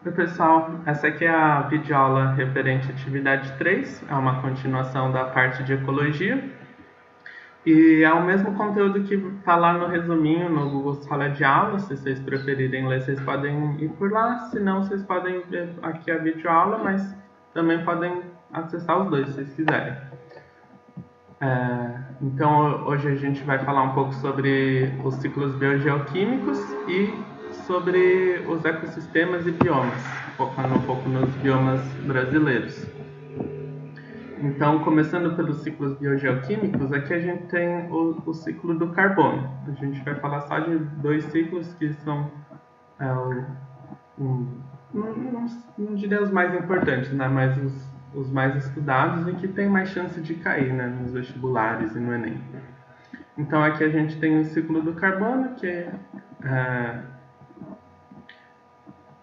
Oi, pessoal, essa aqui é a videoaula referente à atividade 3, é uma continuação da parte de ecologia e é o mesmo conteúdo que está lá no resuminho no Google Sala de Aula. Se vocês preferirem ler, vocês podem ir por lá, se não, vocês podem ver aqui a videoaula, mas também podem acessar os dois se vocês quiserem. Então, hoje a gente vai falar um pouco sobre os ciclos biogeoquímicos e sobre os ecossistemas e biomas, focando um pouco nos biomas brasileiros. Então, começando pelos ciclos biogeoquímicos, aqui a gente tem o ciclo do carbono. A gente vai falar só de dois ciclos que são, não diria os mais importantes, né, mas os mais estudados e que tem mais chance de cair, né, nos vestibulares e no Enem. Então, aqui a gente tem o ciclo do carbono, que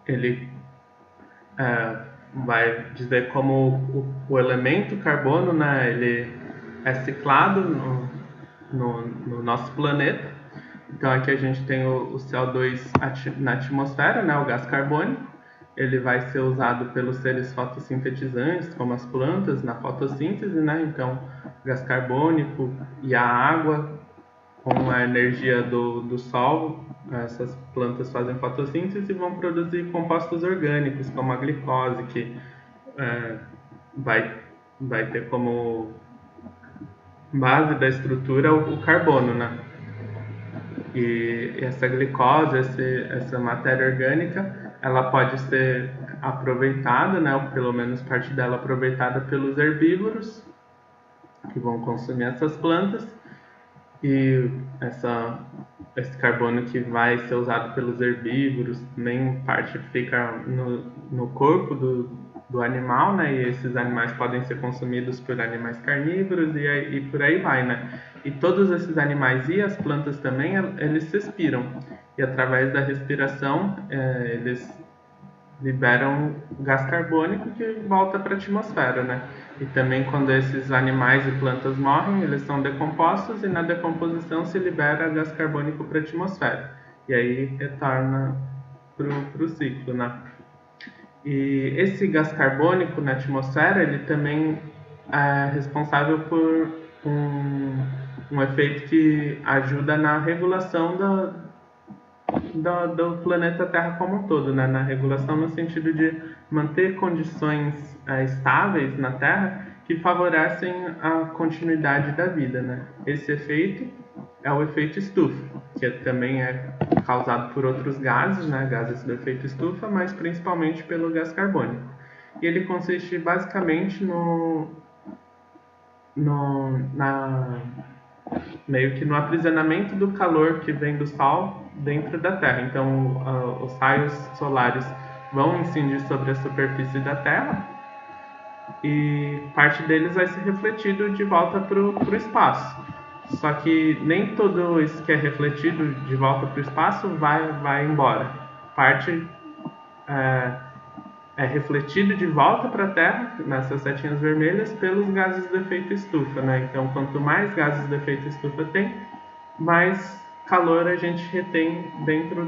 ele vai dizer como o elemento carbono, né, ele é ciclado no nosso planeta. Então aqui a gente tem o CO2 na atmosfera, né, o gás carbônico. Ele vai ser usado pelos seres fotossintetizantes, como as plantas, na fotossíntese, né? Então, o gás carbônico e a água, com a energia do sol, essas plantas fazem fotossíntese e vão produzir compostos orgânicos, como a glicose, que é, vai, vai ter como base da estrutura o carbono, né? E essa glicose, essa matéria orgânica, ela pode ser aproveitada, né, ou pelo menos parte dela aproveitada pelos herbívoros, que vão consumir essas plantas, e esse carbono que vai ser usado pelos herbívoros, nem parte fica no corpo do animal, né? E esses animais podem ser consumidos por animais carnívoros e por aí vai, né? E todos esses animais e as plantas também, eles respiram. E através da respiração, eles liberam gás carbônico que volta para a atmosfera, né? E também quando esses animais e plantas morrem, eles são decompostos e na decomposição se libera gás carbônico para a atmosfera. E aí retorna para o ciclo, né? E esse gás carbônico na atmosfera, ele também é responsável por um efeito que ajuda na regulação do planeta Terra como um todo, né? Na regulação no sentido de manter condições estáveis na Terra que favorecem a continuidade da vida, né? Esse efeito é o efeito estufa, que também é causado por outros gases, né? Gases do efeito estufa, mas principalmente pelo gás carbônico. E ele consiste basicamente na meio que no aprisionamento do calor que vem do Sol dentro da Terra. Então, os raios solares vão incidir sobre a superfície da Terra e parte deles vai ser refletido de volta para o espaço. Só que nem tudo isso que é refletido de volta para o espaço vai embora. Parte é refletido de volta para a Terra, nessas setinhas vermelhas, pelos gases do efeito estufa, né? Então, quanto mais gases do efeito estufa tem, mais calor a gente retém dentro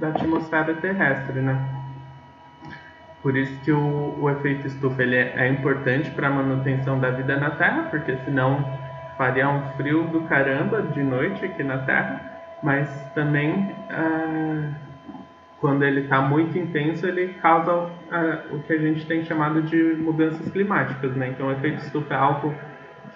da atmosfera terrestre, né? Por isso que o efeito estufa ele é importante para a manutenção da vida na Terra, porque senão faria um frio do caramba de noite aqui na Terra, mas também quando ele está muito intenso, ele causa o que a gente tem chamado de mudanças climáticas, né? Então, o efeito estufa é algo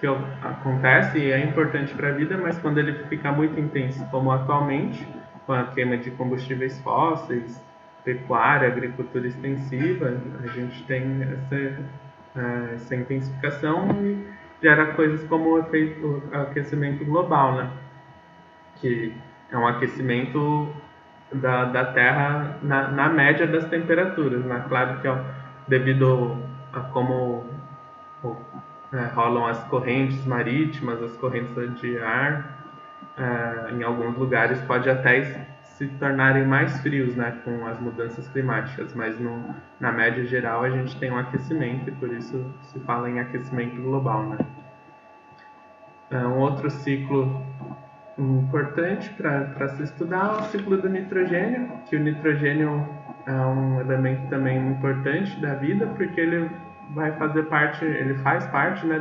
que acontece e é importante para a vida, mas quando ele fica muito intenso, como atualmente, com a queima de combustíveis fósseis, pecuária, agricultura extensiva, a gente tem essa intensificação e gera coisas como o efeito aquecimento global, né? Que é um aquecimento da Terra na média das temperaturas, né? Claro que devido a como rolam as correntes marítimas, as correntes de ar, em alguns lugares pode até se tornarem mais frios, né, com as mudanças climáticas, mas na média geral a gente tem um aquecimento e por isso se fala em aquecimento global, né? Um outro ciclo importante para se estudar é o ciclo do nitrogênio, que o nitrogênio é um elemento também importante da vida, porque ele vai fazer parte, ele faz parte, né,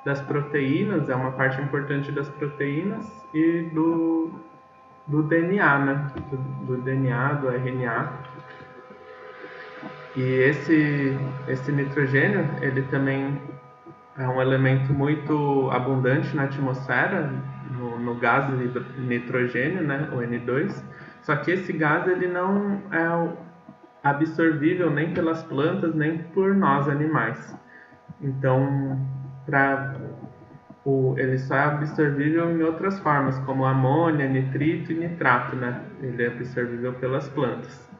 das proteínas, é uma parte importante das proteínas e do DNA, né, do DNA, do RNA. E esse nitrogênio, ele também é um elemento muito abundante na atmosfera, no gás nitrogênio, né, o N2. Só que esse gás ele não é absorvível nem pelas plantas, nem por nós animais. Então, ele só é absorvível em outras formas, como amônia, nitrito e nitrato, né? Ele é absorvível pelas plantas.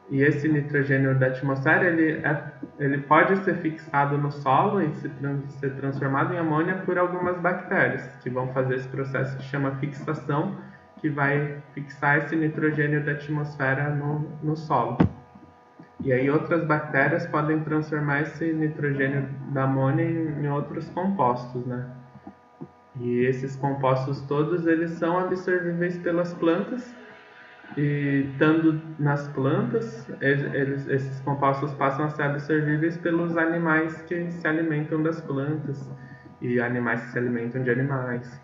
E esse nitrogênio da atmosfera, ele pode ser fixado no solo e ser transformado em amônia por algumas bactérias, que vão fazer esse processo que chama fixação, que vai fixar esse nitrogênio da atmosfera no solo. E aí outras bactérias podem transformar esse nitrogênio da amônia em outros compostos, né? E esses compostos todos, eles são absorvíveis pelas plantas, e estando nas plantas, esses compostos passam a ser absorvíveis pelos animais que se alimentam das plantas e animais que se alimentam de animais.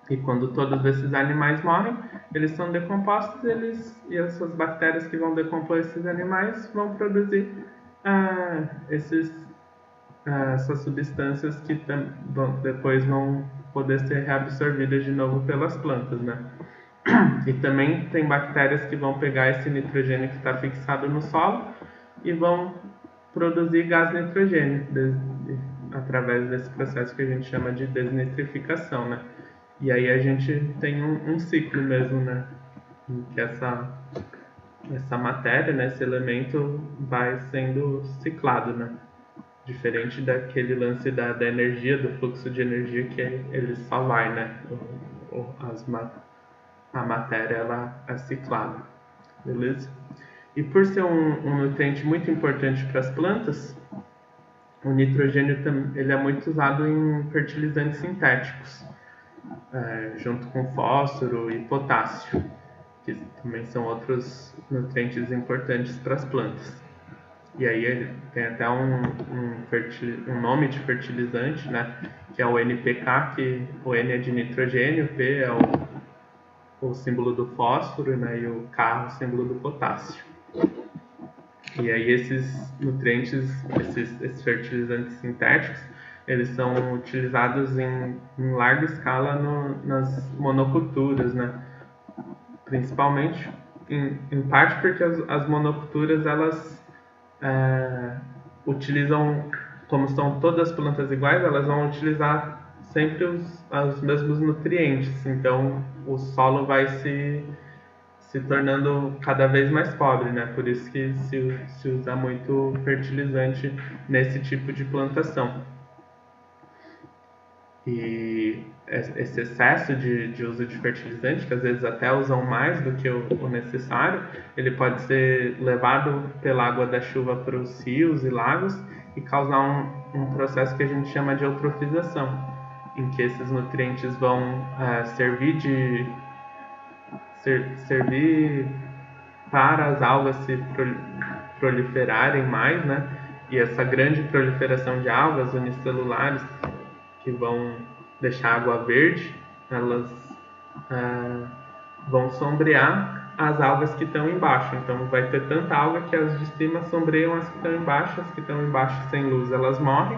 E quando todos esses animais morrem, eles são decompostos, e essas bactérias que vão decompor esses animais vão produzir essas substâncias que depois vão poder ser reabsorvidas de novo pelas plantas, né? E também tem bactérias que vão pegar esse nitrogênio que está fixado no solo e vão produzir gás nitrogênio através desse processo que a gente chama de desnitrificação, né? E aí a gente tem um ciclo mesmo, né? Em que essa matéria, né, esse elemento vai sendo ciclado, né? Diferente daquele lance da energia, do fluxo de energia, que ele só vai, né? A matéria ela é ciclada, beleza? E por ser um nutriente muito importante para as plantas, o nitrogênio ele é muito usado em fertilizantes sintéticos, junto com fósforo e potássio, que também são outros nutrientes importantes para as plantas. E aí ele tem até um nome de fertilizante, né, que é o NPK, que o N é de nitrogênio, o P é o símbolo do fósforo, né, e o K o símbolo do potássio. E aí esses nutrientes, esses fertilizantes sintéticos, eles são utilizados em larga escala nas monoculturas, né? Principalmente, em parte porque as monoculturas, elas utilizam, como são todas plantas iguais, elas vão utilizar sempre os mesmos nutrientes, então o solo vai se tornando cada vez mais pobre, né? Por isso que se usa muito fertilizante nesse tipo de plantação. E esse excesso de uso de fertilizante, que às vezes até usam mais do que o necessário, ele pode ser levado pela água da chuva para os rios e lagos e causar um processo que a gente chama de eutrofização, em que esses nutrientes vão servir para as algas se proliferarem mais, né? E essa grande proliferação de algas unicelulares que vão deixar a água verde, elas vão sombrear as algas que estão embaixo. Então vai ter tanta alga que as de cima sombreiam as que estão embaixo, as que estão embaixo sem luz elas morrem,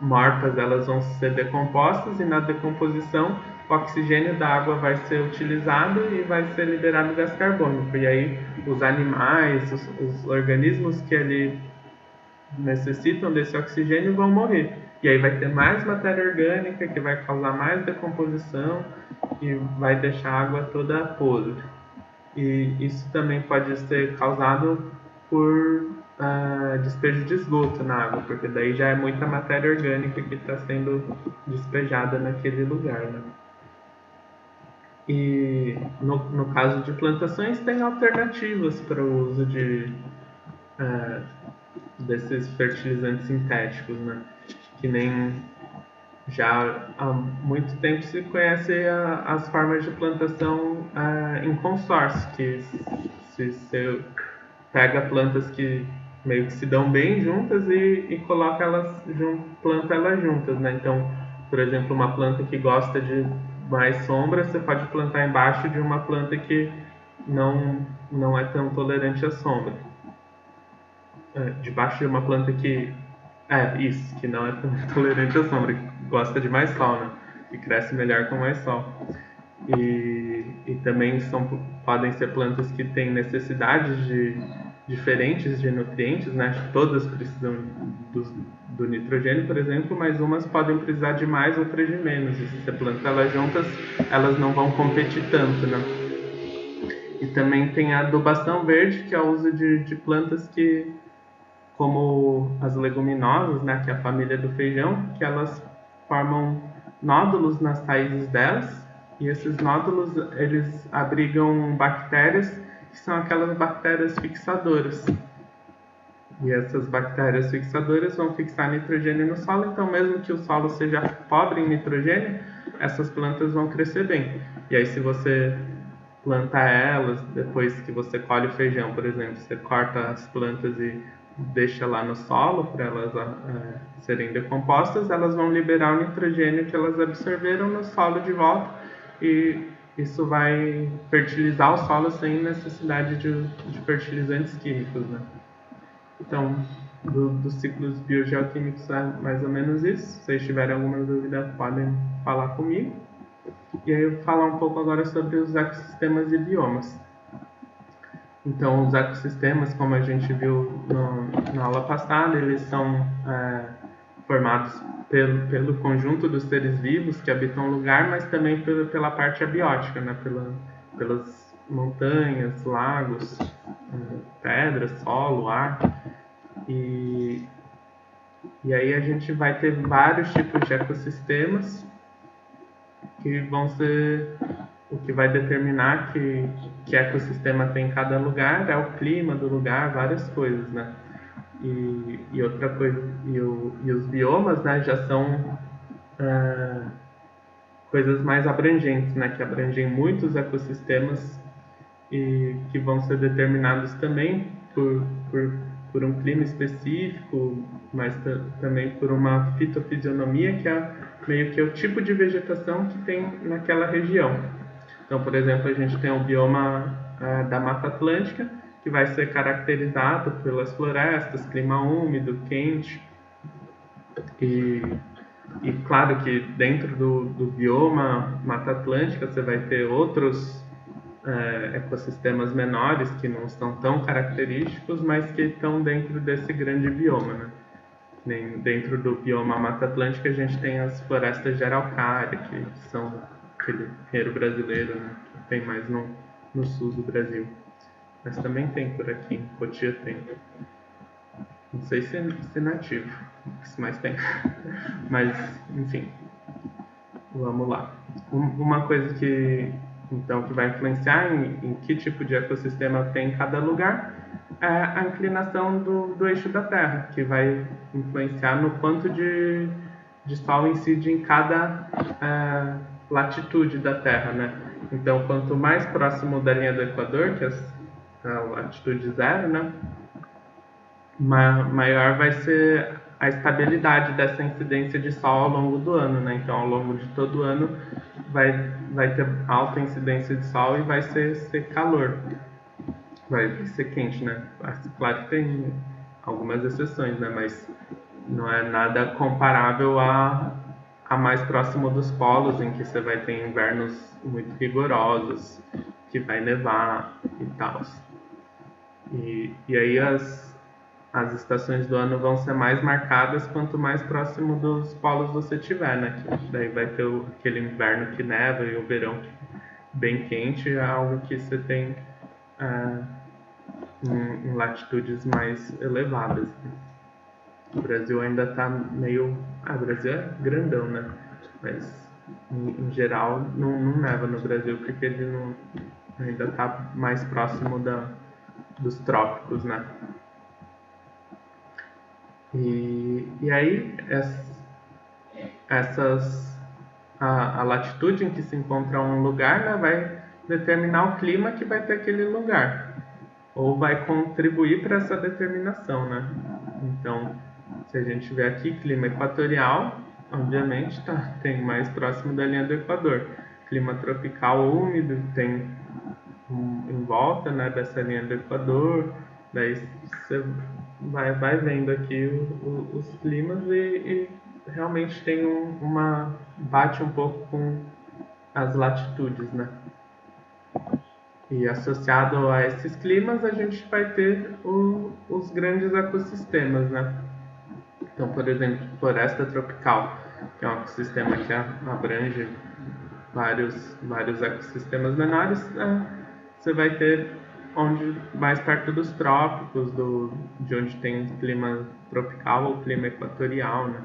mortas elas vão ser decompostas, e na decomposição o oxigênio da água vai ser utilizado e vai ser liberado gás carbônico. E aí os animais, os organismos que ali necessitam desse oxigênio vão morrer. E aí vai ter mais matéria orgânica que vai causar mais decomposição e vai deixar a água toda podre. E isso também pode ser causado por despejo de esgoto na água, porque daí já é muita matéria orgânica que está sendo despejada naquele lugar, né? E no caso de plantações tem alternativas para o uso desses fertilizantes sintéticos, né? Que nem já há muito tempo se conhece as formas de plantação em consórcio, que se você pega plantas que meio que se dão bem juntas e coloca planta elas juntas, né? Então, por exemplo, uma planta que gosta de mais sombra, você pode plantar embaixo de uma planta que não é tão tolerante à sombra. Debaixo de uma planta que que não é tão tolerante à sombra, que gosta de mais sol, né? Que cresce melhor com mais sol. E também podem ser plantas que têm necessidades diferentes de nutrientes, né? Todas precisam do nitrogênio, por exemplo, mas umas podem precisar de mais, outras de menos. E se você planta elas juntas, elas não vão competir tanto, né? E também tem a adubação verde, que é o uso de plantas que, como as leguminosas, né, que é a família do feijão, que elas formam nódulos nas raízes delas, e esses nódulos eles abrigam bactérias que são aquelas bactérias fixadoras. E essas bactérias fixadoras vão fixar nitrogênio no solo, então mesmo que o solo seja pobre em nitrogênio, essas plantas vão crescer bem. E aí se você planta elas, depois que você colhe o feijão, por exemplo, você corta as plantas e deixa lá no solo para elas serem decompostas, elas vão liberar o nitrogênio que elas absorveram no solo de volta e isso vai fertilizar o solo sem necessidade de fertilizantes químicos, né? Então, dos ciclos biogeoquímicos é mais ou menos isso. Se vocês tiverem alguma dúvida, podem falar comigo. E aí eu vou falar um pouco agora sobre os ecossistemas e biomas. Então, os ecossistemas, como a gente viu na aula passada, eles são formados pelo conjunto dos seres vivos que habitam o lugar, mas também pela parte abiótica, né? Pelas montanhas, lagos, pedras, solo, ar. E aí a gente vai ter vários tipos de ecossistemas que vão ser o que vai determinar que ecossistema tem em cada lugar, é o clima do lugar, várias coisas, né? E outra coisa, e os biomas, né, já são coisas mais abrangentes, né, que abrangem muitos ecossistemas e que vão ser determinados também por um clima específico, mas também por uma fitofisionomia, que é meio que o tipo de vegetação que tem naquela região. Então, por exemplo, a gente tem o bioma da Mata Atlântica, que vai ser caracterizado pelas florestas, clima úmido, quente. E claro que dentro do bioma Mata Atlântica você vai ter outros ecossistemas menores que não são tão característicos, mas que estão dentro desse grande bioma, né? Dentro do bioma Mata Atlântica a gente tem as florestas de araucária, que são aquele pinheiro brasileiro, né? Que tem mais no sul do Brasil. Mas também tem por aqui, em Cotia tem. Não sei se é nativo, mas tem. Mas, enfim, vamos lá. Uma coisa que vai influenciar em que tipo de ecossistema tem em cada lugar é a inclinação do eixo da Terra, que vai influenciar no quanto de sol incide em cada latitude da Terra, né? Então, quanto mais próximo da linha do Equador, que é a latitude zero, né? Maior vai ser a estabilidade dessa incidência de sol ao longo do ano, né? Então, ao longo de todo o ano vai ter alta incidência de sol e vai ser calor, vai ser quente, né? Claro que tem algumas exceções, né? Mas não é nada comparável a mais próximo dos polos, em que você vai ter invernos muito rigorosos, que vai nevar e tal. E aí as estações do ano vão ser mais marcadas quanto mais próximo dos polos você tiver, né? Que daí vai ter aquele inverno que neva e o verão bem quente, é algo que você tem em latitudes mais elevadas. O Brasil ainda está meio... o Brasil é grandão, né? Mas em geral não neva no Brasil porque ele ainda está mais próximo dos trópicos, né? E aí a latitude em que se encontra um lugar, né, vai determinar o clima que vai ter aquele lugar. ou vai contribuir para essa determinação, né? Então, se a gente vê aqui clima equatorial, obviamente tem mais próximo da linha do Equador. Clima tropical úmido tem em volta, né, dessa linha do Equador. Daí você vai vendo aqui os climas e realmente tem bate um pouco com as latitudes, né? E associado a esses climas, a gente vai ter os grandes ecossistemas, né? Então, por exemplo, floresta tropical, que é um ecossistema que abrange vários ecossistemas menores, você vai ter mais perto dos trópicos, de onde tem clima tropical ou clima equatorial, né?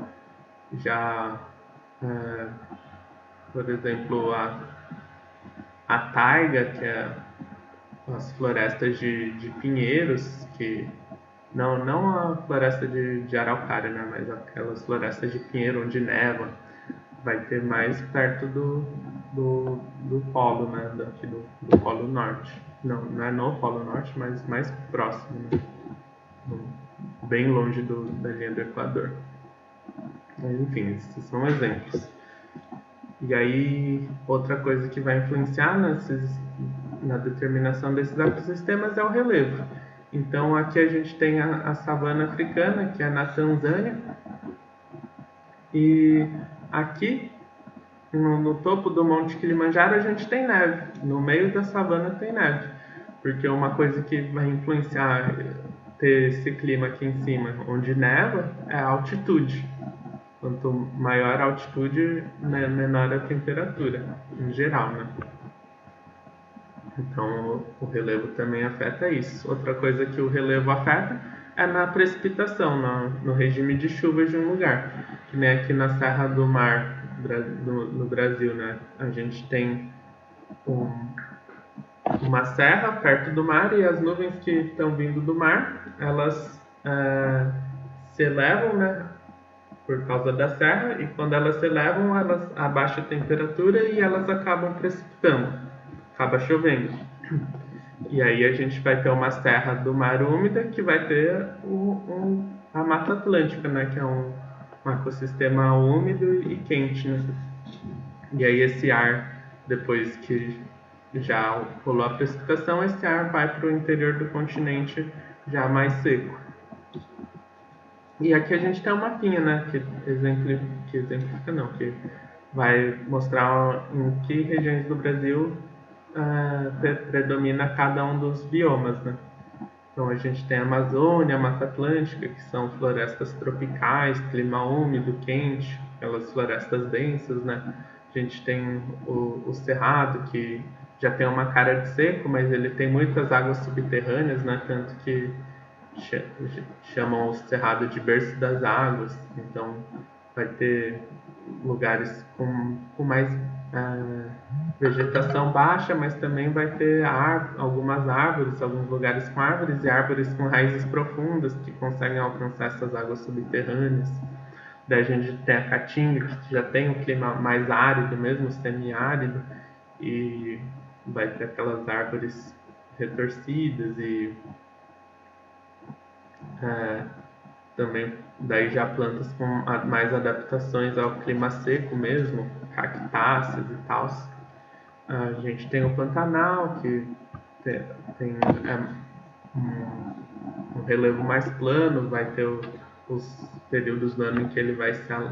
Já, é, por exemplo, a taiga, que é as florestas de pinheiros, que não a floresta de araucária, né, mas aquelas florestas de pinheiro onde neva, vai ter mais perto do polo, né, daqui do polo norte. Não é no polo norte, mas mais próximo, né, bem longe da linha do Equador. Mas, enfim, esses são exemplos. E aí, outra coisa que vai influenciar na determinação desses ecossistemas é o relevo. Então, aqui a gente tem a savana africana, que é na Tanzânia, e aqui no topo do Monte Kilimanjaro a gente tem neve, no meio da savana tem neve, porque uma coisa que vai influenciar ter esse clima aqui em cima, onde neva, é a altitude. Quanto maior a altitude, menor a temperatura, em geral, né? Então, o relevo também afeta isso. Outra coisa que o relevo afeta é na precipitação, no regime de chuvas de um lugar. Que nem aqui na Serra do Mar, no Brasil, né? A gente tem uma serra perto do mar e as nuvens que estão vindo do mar, elas se elevam, né? Por causa da serra, e quando elas se elevam, elas abaixam a temperatura e elas acabam precipitando, acaba chovendo. E aí a gente vai ter uma serra do mar úmida que vai ter a Mata Atlântica, né, que é um ecossistema úmido e quente, né? E aí esse ar, depois que já rolou a precipitação, esse ar vai para o interior do continente já mais seco. E aqui a gente tem um mapinha, né, que exemplifica não, que vai mostrar em que regiões do Brasil predomina cada um dos biomas, né? Então a gente tem a Amazônia, a Mata Atlântica, que são florestas tropicais, clima úmido, quente, aquelas florestas densas, né? A gente tem o Cerrado, que já tem uma cara de seco, mas ele tem muitas águas subterrâneas, né? Tanto que chamam o Cerrado de berço das águas. Então vai ter lugares com mais vegetação baixa, mas também vai ter algumas árvores, alguns lugares com árvores e árvores com raízes profundas que conseguem alcançar essas águas subterrâneas. Daí a gente tem a Caatinga, que já tem um clima mais árido mesmo, semiárido, e vai ter aquelas árvores retorcidas e também daí já plantas com mais adaptações ao clima seco mesmo, cactáceas e tal. A gente tem o Pantanal, que tem um relevo mais plano, vai ter os períodos do ano em que ele vai ficar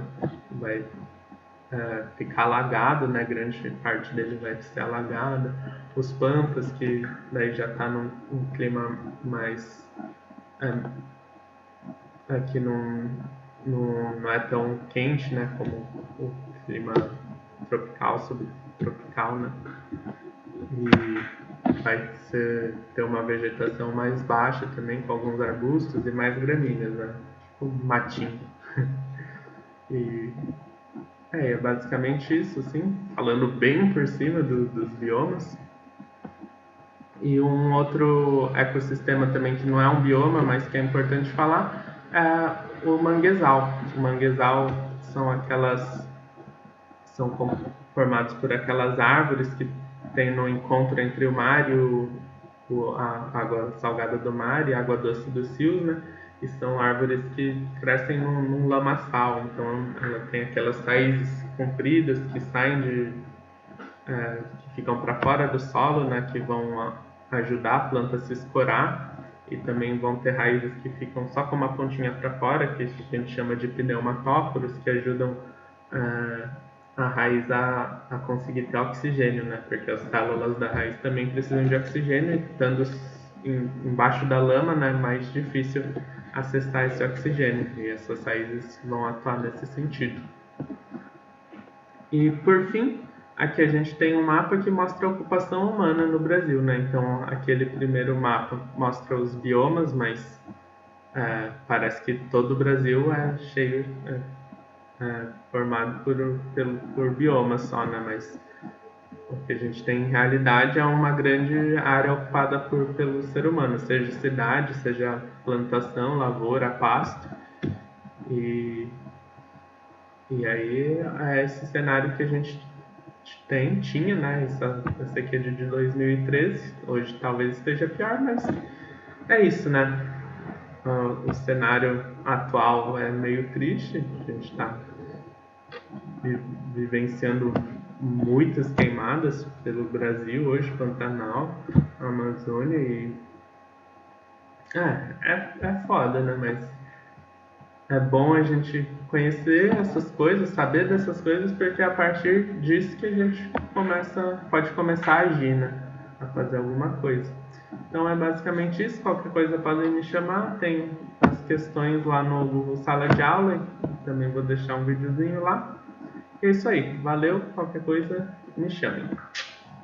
alagado, né? Grande parte dele vai ser alagada. Os Pampas, que daí já está num clima mais que não é tão quente, né, como o clima tropical, subtropical, né, e vai ter uma vegetação mais baixa também, com alguns arbustos e mais gramíneas, né, tipo matinho. E é basicamente isso, assim, falando bem por cima dos biomas. E um outro ecossistema também que não é um bioma, mas que é importante falar, é o manguezal. O manguezal são formados por aquelas árvores que tem no encontro entre o mar a água salgada do mar e a água doce dos rios, né? E são árvores que crescem num lamaçal, então ela tem aquelas raízes compridas que saem que ficam para fora do solo, né? Que vão ajudar a planta a se escorar e também vão ter raízes que ficam só com uma pontinha para fora, que a gente chama de pneumatóforos, que ajudam eh, a raiz a conseguir ter oxigênio, né? Porque as células da raiz também precisam de oxigênio, estando embaixo da lama, né? É mais difícil acessar esse oxigênio e essas raízes vão atuar nesse sentido. E por fim, aqui a gente tem um mapa que mostra a ocupação humana no Brasil, né? Então aquele primeiro mapa mostra os biomas, mas parece que todo o Brasil é cheio, formado por biomas só, né? Mas o que a gente tem em realidade é uma grande área ocupada pelo ser humano, seja cidade, seja plantação, lavoura, pasto. E aí é esse cenário que a gente tinha, né? Essa aqui é de 2013, hoje talvez esteja pior, mas é isso, né? O cenário atual é meio triste, a gente está vivenciando muitas queimadas pelo Brasil hoje, Pantanal, Amazônia e é foda, né? Mas é bom a gente conhecer essas coisas, saber dessas coisas, porque é a partir disso que a gente pode começar a agir, né? A fazer alguma coisa. Então é basicamente isso. Qualquer coisa podem me chamar. Tem as questões lá no Google Sala de Aula. Também vou deixar um videozinho lá. E é isso aí. Valeu. Qualquer coisa me chamem.